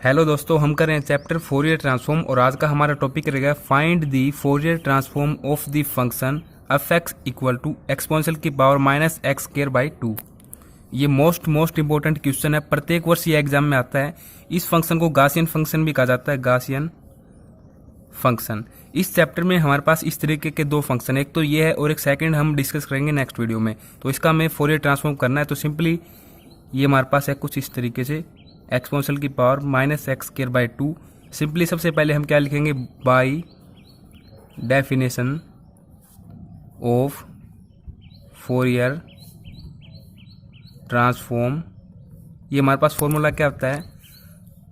Hello दोस्तों, हम कर रहे हैं चैप्टर फोरियर ट्रांसफॉर्म और आज का हमारा टॉपिक रहेगा find the Fourier transform of the function f x equal to exponential की power minus x square by 2। ये मोस्ट इंपॉर्टेंट क्वेश्चन है, प्रत्येक वर्ष ये एग्जाम में आता है। इस फंक्शन को गासियन फंक्शन भी कहा जाता है, गासियन फंक्शन। इस चैप्टर में हमारे पास इस तरीके के दो फंक्शन है, एक तो ये है और एक सेकंड हम डिस्कस करेंगे नेक्स्ट वीडियो में। तो इसका हमें फोरियर ट्रांसफॉर्म करना है, तो सिंपली ये हमारे पास है कुछ इस तरीके से, एक्सपोनेंशियल की power minus x square by 2। Simply सबसे पहले हम क्या लिखेंगे, by definition of Fourier transform. ये हमारे पास फॉर्मूला क्या होता है,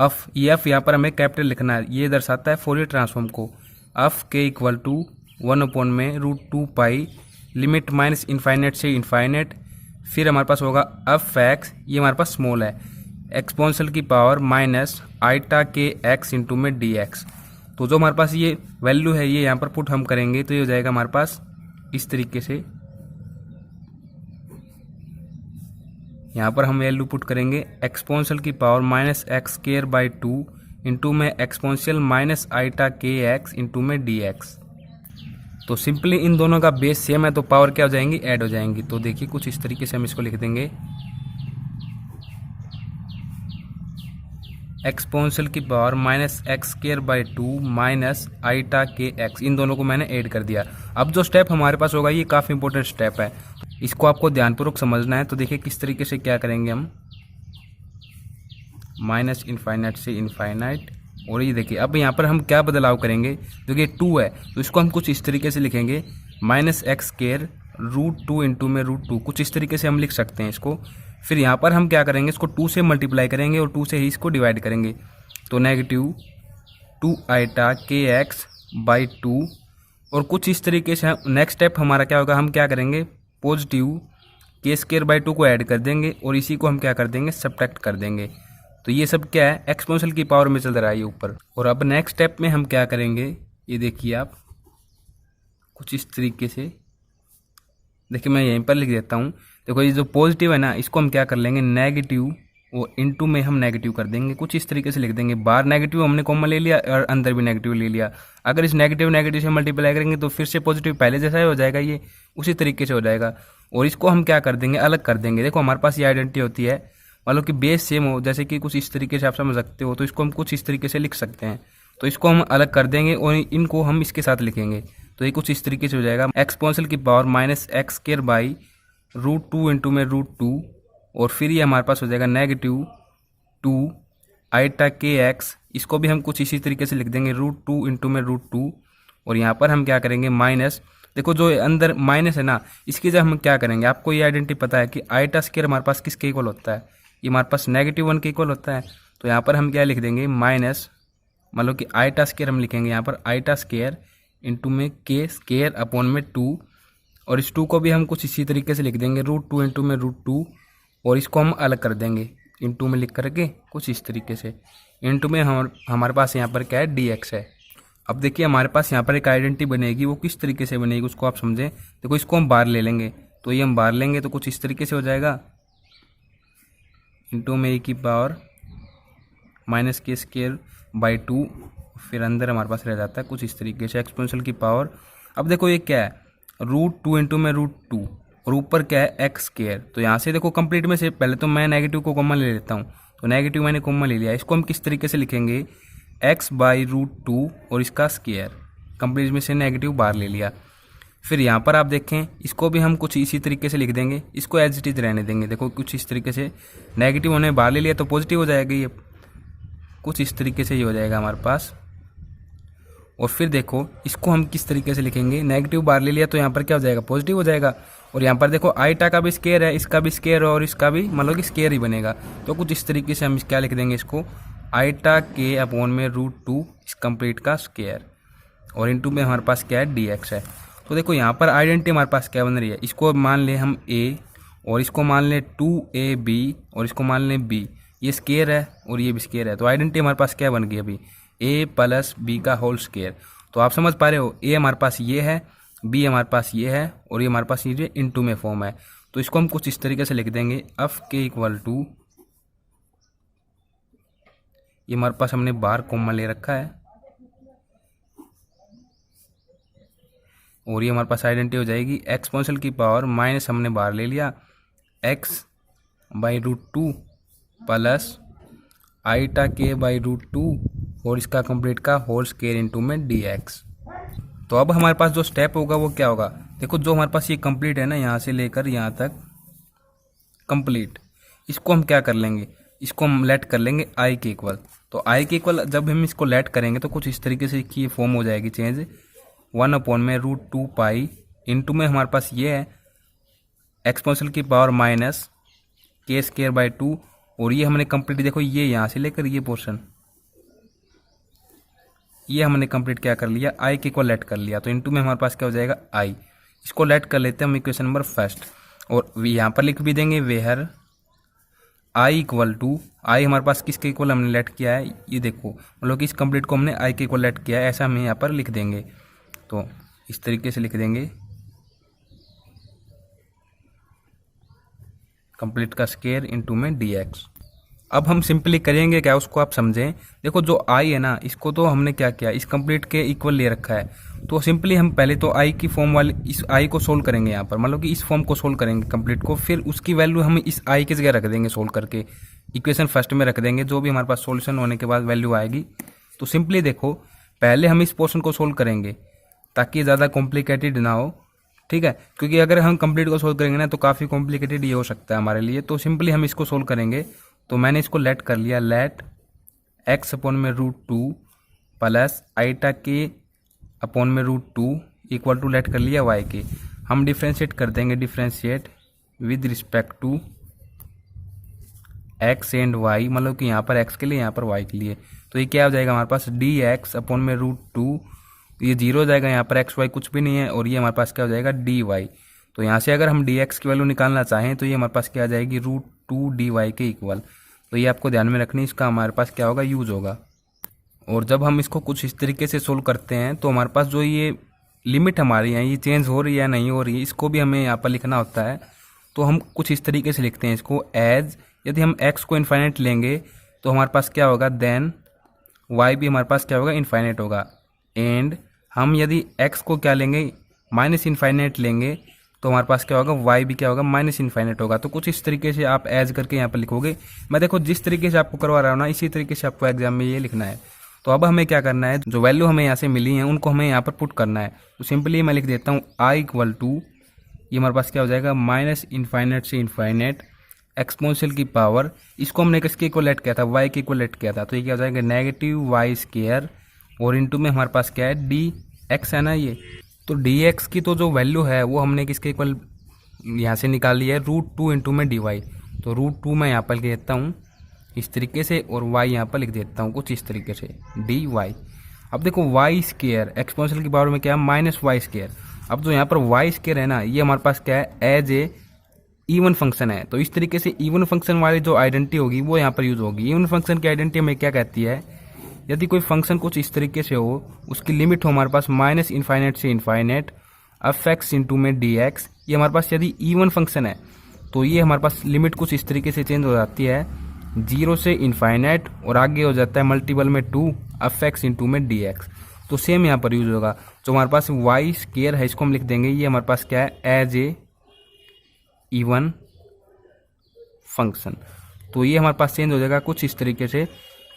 एफ। ये एफ यहाँ पर हमें कैपिटल लिखना है, ये दर्शाता है फोरियर ट्रांसफॉर्म को। एफ के इक्वल टू 1 में √2 पाई, लिमिट माइनस इनफाइनेट से इनफाइनेट। फिर हमारे पास होगा एफ एक्स, ये हमारे पास स्मॉल है, एक्सपोनेंशियल की पावर माइनस आइटा के एक्स इंटू में डी एक्स। तो जो हमारे पास ये वैल्यू है ये यहाँ पर पुट हम करेंगे तो ये हो जाएगा हमारे पास इस तरीके से। यहाँ पर हम वैल्यू पुट करेंगे एक्सपोनेंशियल की power minus x square by 2 into में एक्सपोनेंशियल माइनस आइटा के एक्स इंटू में डी एक्स। तो सिंपली इन दोनों का बेस सेम है तो पावर क्या हो जाएंगी, ऐड हो जाएंगी। तो देखिए कुछ इस तरीके से हम इसको लिख देंगे, एक्सपोनेंशियल की power minus x square by 2 minus eta के एक्स, इन दोनों को मैंने ऐड कर दिया। अब जो स्टेप हमारे पास होगा ये काफ़ी इंपॉर्टेंट स्टेप है, इसको आपको ध्यानपूर्वक समझना है। तो देखिए किस तरीके से क्या करेंगे हम, माइनस इनफाइनाइट से इनफाइनाइट। और ये देखिए अब यहाँ पर हम क्या बदलाव करेंगे, देखिए 2 है तो इसको हम कुछ इस तरीके से लिखेंगे, माइनस एक्स स्क्वायर √2 इंटू में √2, कुछ इस तरीके से हम लिख सकते हैं इसको। फिर यहाँ पर हम क्या करेंगे, इसको 2 से मल्टीप्लाई करेंगे और 2 से ही इसको डिवाइड करेंगे। तो नेगेटिव 2 आइटा के एक्स बाई 2। और कुछ इस तरीके से नेक्स्ट स्टेप हमारा क्या होगा, हम क्या करेंगे, पॉजिटिव के स्क्वायर बाई 2 को ऐड कर देंगे और इसी को हम क्या कर देंगे, सब्ट्रैक्ट कर देंगे। तो ये सब क्या है, एक्सपोनेंशियल की पावर में चल रहा है ये ऊपर। और अब नेक्स्ट स्टेप में हम क्या करेंगे, ये देखिए आप कुछ इस तरीके से, देखिए मैं यहीं पर लिख देता हूँ। देखो ये जो पॉजिटिव है ना, इसको हम क्या कर लेंगे, नेगेटिव और इनटू में हम नेगेटिव कर देंगे, कुछ इस तरीके से लिख देंगे। बाहर नेगेटिव हमने कॉमन ले लिया और अंदर भी नेगेटिव ले लिया। अगर इस नेगेटिव से मल्टीप्लाई करेंगे तो फिर से पॉजिटिव पहले जैसा ही हो जाएगा, ये उसी तरीके से हो जाएगा। और इसको हम क्या कर देंगे, अलग कर देंगे। देखो हमारे पास ये आइडेंटिटी होती है, मतलब कि बेस सेम हो, जैसे कि कुछ इस तरीके से आप समझ सकते हो, तो इसको हम कुछ इस तरीके से लिख सकते हैं। तो इसको हम अलग कर देंगे और इनको हम इसके साथ लिखेंगे। तो ये कुछ इस तरीके से हो जाएगा, एक्सपोनेंशियल की power minus x square by √2 into में √2। और फिर ये हमारे पास हो जाएगा नेगेटिव 2 आइटा के एक्स, इसको भी हम कुछ इसी तरीके से लिख देंगे, √2 इंटू में √2। और यहाँ पर हम क्या करेंगे, माइनस, देखो जो अंदर माइनस है ना, इसकी जब हम क्या करेंगे, आपको ये आइडेंटिटी पता है कि आइटा स्क्वायर हमारे पास किसके इक्वल होता है, ये हमारे पास -1 के इक्वल होता है। तो यहाँ पर हम क्या लिख देंगे, माइनस, मतलब कि आइटा स्क्वायर हम लिखेंगे यहाँ पर, आइटा स्क्वायर इंटू में के स्क्वायर अपॉन में 2। और इस 2 को भी हम कुछ इसी तरीके से लिख देंगे, √2 इंटू में √2। और इसको हम अलग कर देंगे, इंटू में लिख करके कुछ इस तरीके से। इंटू में हमारे पास यहाँ पर क्या है, डी एक्स है। अब देखिए हमारे पास यहाँ पर एक आइडेंटिटी बनेगी, वो किस तरीके से बनेगी उसको आप समझें। देखो इसको हम बाहर ले लेंगे, तो ये हम बाहर लेंगे तो कुछ इस तरीके से हो जाएगा, इंटू में ए की पावर माइनस के स्क्वायर बाई 2। फिर अंदर हमारे पास रह जाता है कुछ इस तरीके से एक्सपोनेंशियल की पावर। अब देखो ये क्या है, √2 इंटू में √2 और ऊपर क्या है, एक्स स्क्वायर। तो यहाँ से देखो कंप्लीट में से पहले तो मैं नेगेटिव को कॉमन ले लेता हूँ, तो नेगेटिव मैंने कॉमन ले लिया। इसको हम किस तरीके से लिखेंगे, एक्स बाई √2 और इसका स्क्वायर, कंप्लीट में से नेगेटिव बाहर ले लिया। फिर यहाँ पर आप देखें, इसको भी हम कुछ इसी तरीके से लिख देंगे, इसको एज इट इज रहने देंगे। देखो कुछ इस तरीके से, नेगेटिव होने बाहर ले लिया तो पॉजिटिव हो जाएगा, ये कुछ इस तरीके से ही हो जाएगा हमारे पास। और फिर देखो इसको हम किस तरीके से लिखेंगे, नेगेटिव बाहर ले लिया तो यहाँ पर क्या हो जाएगा, पॉजिटिव हो जाएगा। और यहाँ पर देखो आइटा का भी स्क्वायर है, इसका भी स्क्वायर और इसका भी, मतलब कि स्क्वायर ही बनेगा। तो कुछ इस तरीके से हम क्या लिख देंगे, इसको आइटा के अपॉन में √2 इस कंप्लीट का स्क्वायर। और इंटू में हमारे पास क्या है, डी एक्स है। तो देखो यहाँ पर आइडेंटिटी हमारे पास क्या बन रही है, इसको मान लें हम a और इसको मान लें 2ab और इसको मान लें b। ये स्क्वायर है और ये भी स्क्वायर है, तो आइडेंटिटी हमारे पास क्या बन गई अभी, a प्लस b का होल स्क्वायर। तो आप समझ पा रहे हो, a हमारे पास ये है, b हमारे पास ये है और ये हमारे पास ये इंटू में फॉर्म है। तो इसको हम कुछ इस तरीके से लिख देंगे, एफ के इक्वल टू, ये हमारे पास हमने बार कॉमन ले रखा है और ये हमारे पास आइडेंटिटी हो जाएगी एक्सपोनेंशियल की पावर माइनस हमने बार ले लिया x by root two plus आईटा के बाई रूट टू और इसका कंप्लीट का होल स्क्वायर इंटू में dx। तो अब हमारे पास जो स्टेप होगा वो क्या होगा, देखो जो हमारे पास ये कंप्लीट है ना यहाँ से लेकर यहाँ तक कंप्लीट, इसको हम क्या कर लेंगे, इसको हम लेट कर लेंगे आई के इक्वल। तो आई के इक्वल जब हम इसको लेट करेंगे तो कुछ इस तरीके से की फॉर्म हो जाएगी चेंज 1 में रूट टू पाई इंटू में हमारे पास ये है एक्सपोनेंशियल की पावर माइनस के स्क्वायर बाई टू और ये हमने कंप्लीट देखो ये यहाँ से लेकर ये पोर्शन ये हमने कंप्लीट क्या कर लिया आई के इक्वल लेट कर लिया। तो इंटू में हमारे पास क्या हो जाएगा आई, इसको लेट कर लेते हैं हम इक्वेशन नंबर फर्स्ट और यहाँ पर लिख भी देंगे वेहर आई इक्वल टू आई हमारे पास किसके इक्वल हमने लेट किया है, ये देखो मतलब कि इस कंप्लीट को हमने आई के इक्वल लेट किया है, ऐसा हम यहाँ पर लिख देंगे। तो इस तरीके से लिख देंगे कंप्लीट का स्क्वायर इंटू में dx। अब हम सिंपली करेंगे क्या उसको आप समझें, देखो जो आई है ना इसको तो हमने क्या किया इस कंप्लीट के इक्वल ले रखा है, तो सिंपली हम पहले तो आई की फॉर्म वाली इस आई को सोल्व करेंगे यहाँ पर, मतलब कि इस फॉर्म को सोल्व करेंगे कंप्लीट को, फिर उसकी वैल्यू हम इस आई की जगह रख देंगे सोल्व करके, इक्वेशन फर्स्ट में रख देंगे, जो भी हमारे पास सोल्यूशन होने के बाद वैल्यू आएगी। तो सिंपली देखो पहले हम इस पोर्शन को सोल्व करेंगे ताकि ज़्यादा कॉम्प्लिकेटेड ना हो, ठीक है, क्योंकि अगर हम कंप्लीट को सोल्व करेंगे ना तो काफ़ी कॉम्प्लिकेटेड ये हो सकता है हमारे लिए। तो सिंपली हम इसको सोल्व करेंगे। तो मैंने इसको लेट कर लिया, लेट x अपॉन में रूट टू प्लस आईटा के अपॉन में root two equal to let कर लिया y के। हम डिफ्रेंशिएट कर देंगे, differentiate with respect to x and y, मतलब कि यहाँ पर x के लिए यहाँ पर y के लिए। तो ये क्या हो जाएगा हमारे पास dx अपॉन में रूट टू, ये जीरो हो जाएगा, यहाँ पर एक्स वाई कुछ भी नहीं है और ये हमारे पास क्या हो जाएगा डी वाई। तो यहाँ से अगर हम डी एक्स की वैल्यू निकालना चाहें तो ये हमारे पास क्या आ जाएगी रूट टू डी वाई के इक्वल। तो ये आपको ध्यान में रखनी, इसका हमारे पास क्या होगा यूज होगा। और जब हम इसको कुछ इस तरीके से सोल्व करते हैं तो हमारे पास जो ये लिमिट हमारी है ये चेंज हो रही है या नहीं हो रही है, इसको भी हमें यहाँ पर लिखना होता है। तो हम कुछ इस तरीके से लिखते हैं इसको एज, यदि हम एक्स को इन्फाइनाइट लेंगे तो हमारे पास क्या होगा देन वाई भी हमारे पास क्या होगा इन्फाइनाइट होगा, एंड हम यदि x को क्या लेंगे माइनस इन्फाइनाइट लेंगे तो हमारे पास क्या होगा y भी क्या होगा माइनस इन्फाइनाइट होगा। तो कुछ इस तरीके से आप एज करके यहाँ पर लिखोगे। मैं देखो जिस तरीके से आपको करवा रहा हूँ ना इसी तरीके से आपको एग्जाम में ये लिखना है। तो अब हमें क्या करना है, जो वैल्यू हमें यहाँ से मिली है उनको हमें यहाँ पर पुट करना है। तो सिंपली मैं लिख देता हूँ i इक्वल टू, ये हमारे पास क्या हो जाएगा माइनस इन्फाइनाइट से इन्फाइनाइट एक्सपोनेंशियल की पावर, इसको हमने किसके इक्वल लेट किया था y के इक्वल लेट किया था। तो ये क्या हो जाएगा नेगेटिव वाई स्क्वायर और इंटू में हमारे पास क्या है डी एक्स है ना ये। तो डी एक्स की तो जो वैल्यू है वो हमने किसके इक्वल यहाँ से निकाल लिया है रूट टू इंटू में डी वाई। तो रूट टू मैं यहाँ पर लिख देता हूँ इस तरीके से और वाई यहाँ पर लिख देता हूँ कुछ इस तरीके से डी वाई। अब देखो वाई स्क्वायर एक्सपोनेंशियल की पावर में क्या है माइनस वाई स्क्वायर। अब जो यहाँ पर वाई स्क्वायर है ना ये हमारे पास क्या है एज ए इवन फंक्शन है। तो इस तरीके से इवन फंक्शन वाली जो आइडेंटिटी होगी वो यहाँ पर यूज होगी। इवन फंक्शन की आइडेंटिटी हमें क्या कहती है, यदि कोई फंक्शन कुछ इस तरीके से हो उसकी लिमिट हो हमारे पास माइनस इन्फाइनाइट से इन्फाइनाइट एफ एक्स इंटू में डी एक्स, ये हमारे पास यदि इवन फंक्शन है तो ये हमारे पास लिमिट कुछ इस तरीके से चेंज हो जाती है जीरो से इन्फाइनाइट और आगे हो जाता है मल्टीपल में टू एफ एक्स इंटू में डी एक्स। तो सेम यहाँ पर यूज होगा। जो हमारे पास वाई स्क्वायर है इसको हम लिख देंगे ये हमारे पास क्या है एज ए इवन फंक्शन। तो ये हमारे पास चेंज हो जाएगा कुछ इस तरीके से।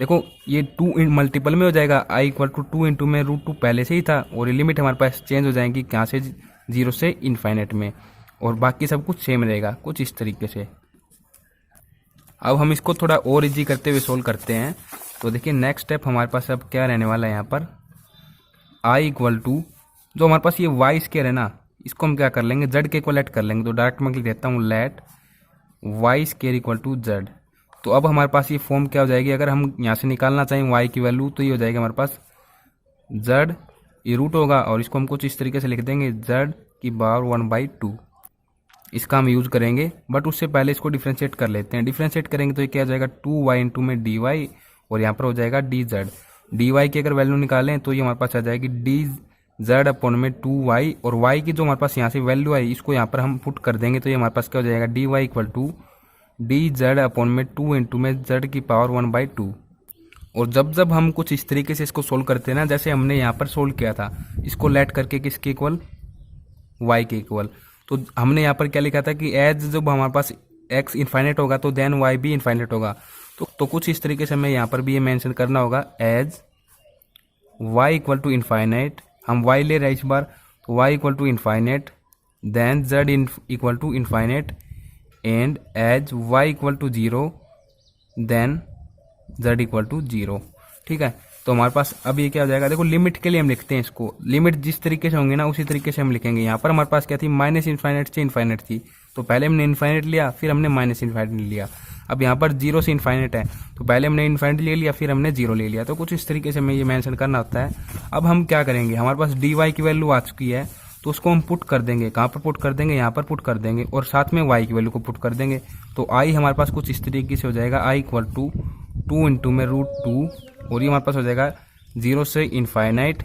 देखो ये टू इन मल्टीपल में हो जाएगा I equal to to into में रूट टू पहले से ही था और ये लिमिट हमारे पास चेंज हो जाएगी कहाँ से जीरो से इन्फाइनाइट में, और बाकी सब कुछ सेम रहेगा कुछ इस तरीके से। अब हम इसको थोड़ा और इजी करते हुए सोल्व करते हैं। तो देखिए नेक्स्ट स्टेप हमारे पास अब क्या रहने वाला है यहाँ पर आई इक्वल टू, जो हमारे पास ये वाई स्क्वायर है ना इसको हम क्या कर लेंगे जेड के इक्वल लेट कर लेंगे। तो डायरेक्ट मैं लिख देता हूँ let Y square equal to Z. तो अब हमारे पास ये फॉर्म क्या हो जाएगी, अगर हम यहाँ से निकालना चाहें y की वैल्यू तो ये हो जाएगा हमारे पास z, ये रूट होगा और इसको हम कुछ इस तरीके से लिख देंगे z की पावर 1/2। इसका हम यूज करेंगे बट उससे पहले इसको डिफ्रेंशिएट कर लेते हैं। डिफ्रेंशिएट करेंगे तो ये क्या हो जाएगा 2y इंटू में डी वाई और यहाँ पर हो जाएगा डी जेड। डी वाई की अगर वैल्यू निकालें तो ये हमारे पास आ जाएगी डी जेड अपॉन में 2y और y की जो हमारे पास यहाँ से वैल्यू आई इसको यहाँ पर हम पुट कर देंगे तो ये हमारे पास क्या हो जाएगा d y equal to d z upon में टू इंटू में जेड की पावर 1/2। और जब जब हम कुछ इस तरीके से इसको सोल्व करते हैं ना, जैसे हमने यहाँ पर सोल्व किया था इसको लेट करके किसके इक्वल, y के इक्वल, तो हमने यहाँ पर क्या लिखा था कि एज जब हमारे पास x इन्फाइनेट होगा तो देन y भी इन्फाइनेट होगा। तो कुछ इस तरीके से हमें यहाँ पर भी ये मेंशन करना होगा, as y equal to infinite, हम y ले रहे हैं इस बार, तो y equal to infinite, then z equal to infinite, and as y equal to 0 then z equal to 0। ठीक है, तो हमारे पास अब ये क्या हो जाएगा, देखो लिमिट के लिए हम लिखते हैं इसको, लिमिट जिस तरीके से होंगे ना उसी तरीके से हम लिखेंगे। यहाँ पर हमारे पास क्या थी, माइनस इन्फाइनेट से इन्फाइनेट थी, तो पहले हमने इन्फाइनेट लिया फिर हमने माइनस इन्फाइनेट लिया। अब यहाँ पर 0 से इन्फाइनेट है, तो पहले हमने इन्फाइनेट ले लिया फिर हमने 0 ले लिया, तो कुछ इस तरीके से हमें ये मेंशन करना होता है। अब हम क्या करेंगे, हमारे पास डी वाई की वैल्यू आ चुकी है, तो उसको हम पुट कर देंगे, कहाँ पर पुट कर देंगे, यहाँ पर पुट कर देंगे, और साथ में y की वैल्यू को पुट कर देंगे। तो i हमारे पास कुछ इस तरीके से हो जाएगा, i इक्वल टू 2 इंटू में √2, और ये हमारे पास हो जाएगा 0 से इन्फाइनाइट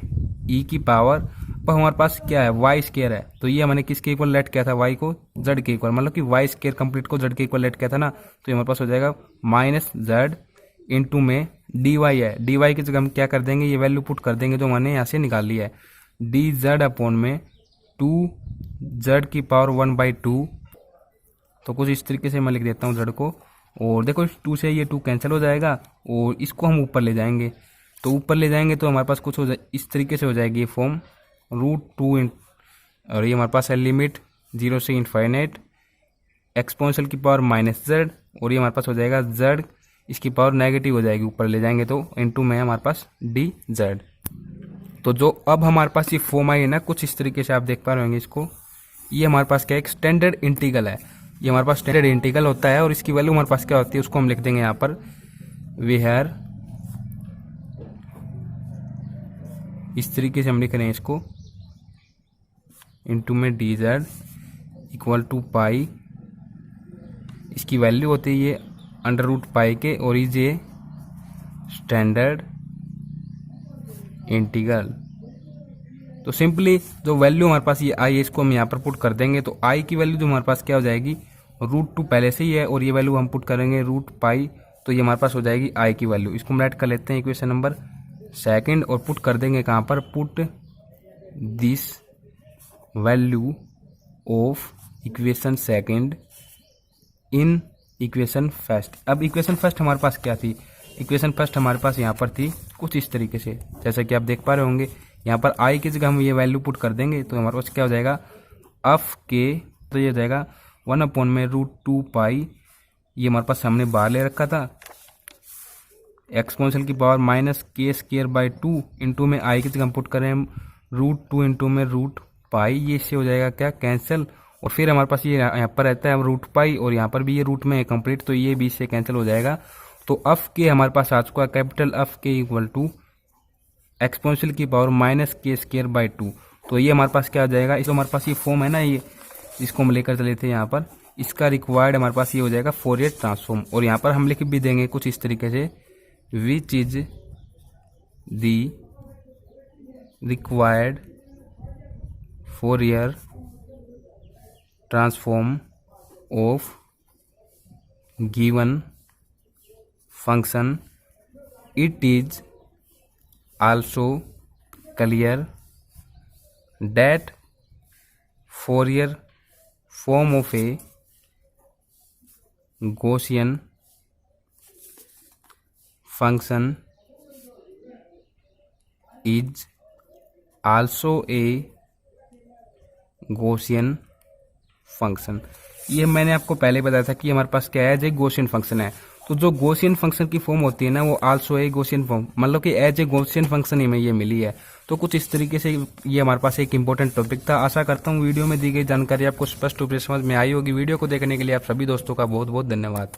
e की पावर, पर हमारे पास क्या है, वाई स्केयर है, तो ये मैंने किसके इक्वल लेट किया था, y को z के इक्वल, मतलब कि वाई स्केयर कंप्लीट को z के इक्वल लेट किया था ना, तो ये हमारे पास हो जाएगा माइनस z इंटू में dy है, dy की जगह हम क्या कर देंगे, ये वैल्यू पुट कर देंगे जो मैंने यहाँ से निकाल लिया है, dz अपॉन में 2z की पावर 1/2। तो कुछ इस तरीके से मैं लिख देता हूँ z को, और देखो इस 2 से ये 2 कैंसिल हो जाएगा, और इसको हम ऊपर ले जाएंगे, तो ऊपर ले जाएंगे तो हमारे पास कुछ हो जाए इस तरीके से हो जाएगी ये फॉर्म √2, और ये हमारे पास है लिमिट 0 से इन्फाइनाइट एक्सपोनेंशियल की पावर -z, और ये हमारे पास हो जाएगा z इसकी पावर नेगेटिव हो जाएगी, ऊपर ले जाएंगे तो इनटू में हमारे पास dz। तो जो अब हमारे पास ये फॉर्म आई है ना, कुछ इस तरीके से आप देख पा रहे होंगे इसको, ये हमारे पास क्या एक स्टैंडर्ड इंटीग्रल है, ये हमारे पास स्टैंडर्ड इंटीग्रल होता है, और इसकी वैल्यू हमारे पास क्या होती है उसको हम लिख देंगे यहाँ पर, वेयर, इस तरीके से हम लिख रहे हैं इसको, इनटू में dz इक्वल टू पाई, इसकी वैल्यू होती है ये √पाई के, और ये स्टैंडर्ड इंटीग्रल। तो सिंपली जो वैल्यू हमारे पास ये आई है इसको हम यहाँ पर पुट कर देंगे, तो आई की वैल्यू जो हमारे पास क्या हो जाएगी, √2 पहले से ही है, और ये वैल्यू हम पुट करेंगे √पाई, तो ये हमारे पास हो जाएगी आई की वैल्यू। इसको हम राइट कर लेते हैं इक्वेशन नंबर 2 और पुट कर देंगे कहाँ पर, put this value of equation 2 in equation first. अब इक्वेशन फर्स्ट हमारे पास क्या थी, इक्वेशन फर्स्ट हमारे पास यहाँ पर थी कुछ इस तरीके से, जैसा कि आप देख पा रहे होंगे, यहाँ पर आई की जगह हम ये वैल्यू पुट कर देंगे, तो हमारे पास क्या हो जाएगा, अफ के, तो ये हो जाएगा 1 अपॉन में √2 पाई, ये हमारे पास हमने बाहर ले रखा था, एक्सपोनेंशियल की पावर -k² इंटू में आई की जगह हम पुट करें √2 इंटू में √पाई, ये इससे हो जाएगा क्या, कैंसिल, और फिर हमारे पास ये यहाँ पर रहता है √पाई, और यहाँ पर भी ये रूट में है कंप्लीट, तो ये भी इससे कैंसिल हो जाएगा। तो अफ के हमारे पास आ चुका है, कैपिटल अफ के इक्वल टू एक्सपोनेंशियल की पावर -k²/2, तो ये हमारे पास क्या आ जाएगा, इसको हमारे पास ये फॉर्म है ना, ये जिसको हम लेकर चले थे यहाँ पर, इसका रिक्वायर्ड हमारे पास ये हो जाएगा फोरियर ट्रांसफॉर्म, और यहाँ पर हम लिख भी देंगे कुछ इस तरीके से, which is the required Fourier transform of given function, it is also clear that Fourier form of a Gaussian function is also a Gaussian function। ये मैंने आपको पहले बताया था कि हमारे पास क्या है, जो गॉसियन फंक्शन है, तो जो गॉसियन फंक्शन की फॉर्म होती है ना, वो आल्सो ए गॉसियन फॉर्म, मतलब कि एज ए गॉसियन फंक्शन ही में ये मिली है। तो कुछ इस तरीके से ये हमारे पास एक इंपॉर्टेंट टॉपिक था। आशा करता हूँ वीडियो में दी गई जानकारी आपको स्पष्ट रूप से समझ में आई होगी। वीडियो को देखने के लिए आप सभी दोस्तों का बहुत बहुत धन्यवाद।